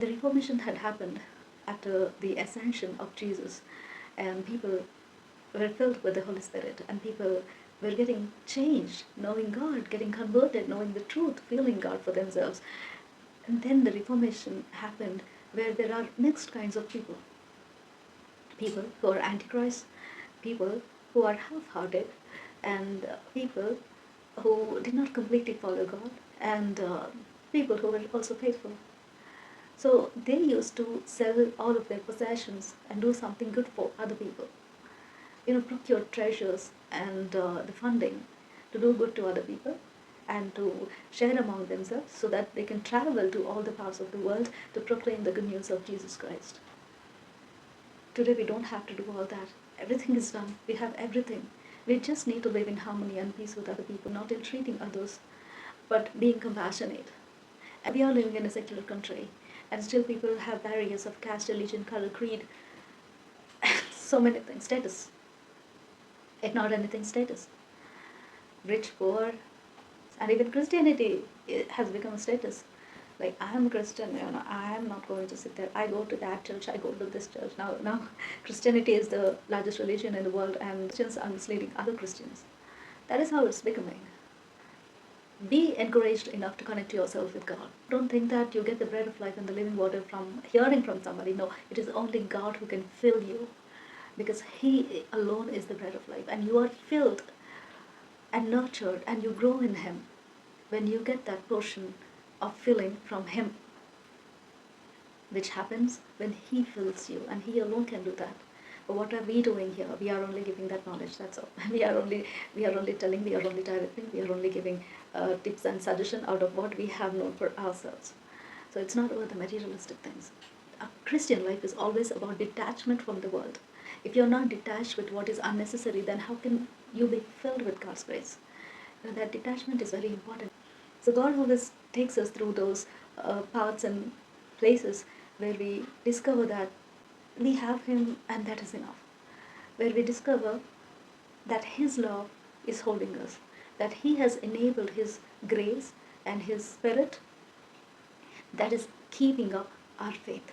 The Reformation had happened after the ascension of Jesus, and people were filled with the Holy Spirit, and people were getting changed, knowing God, getting converted, knowing the truth, feeling God for themselves. And then the Reformation happened, where there are mixed kinds of people. People who are antichrist, people who are half-hearted, and people who did not completely follow God, and people who were also faithful. So they used to sell all of their possessions and do something good for other people. Procure treasures and the funding to do good to other people and to share among themselves so that they can travel to all the parts of the world to proclaim the good news of Jesus Christ. Today we don't have to do all that. Everything is done. We have everything. We just need to live in harmony and peace with other people, not in treating others, but being compassionate. And we are living in a secular country, and still people have barriers of caste, religion, color, creed, so many things, status. If not anything, status. Rich, poor, and even Christianity has become a status. Like, I am a Christian, I am not going to sit there. I go to that church, I go to this church. Now Christianity is the largest religion in the world, and Christians are misleading other Christians. That is how it's becoming. Be encouraged enough to connect yourself with God. Don't think that you get the bread of life and the living water from hearing from somebody. No, it is only God who can fill you, because He alone is the bread of life, and you are filled and nurtured and you grow in Him when you get that portion of filling from Him, which happens when He fills you, and He alone can do that. But what are we doing here? We are only giving that knowledge, that's all. We are only telling, we are only directing, we are only giving tips and suggestion out of what we have known for ourselves. So it's not about the materialistic things. A Christian life is always about detachment from the world. If you're not detached with what is unnecessary, then how can you be filled with God's grace? That detachment is very important. So God always takes us through those paths and places where we discover that we have Him and that is enough. Where we discover that His love is holding us, that He has enabled His grace and His Spirit that is keeping up our faith.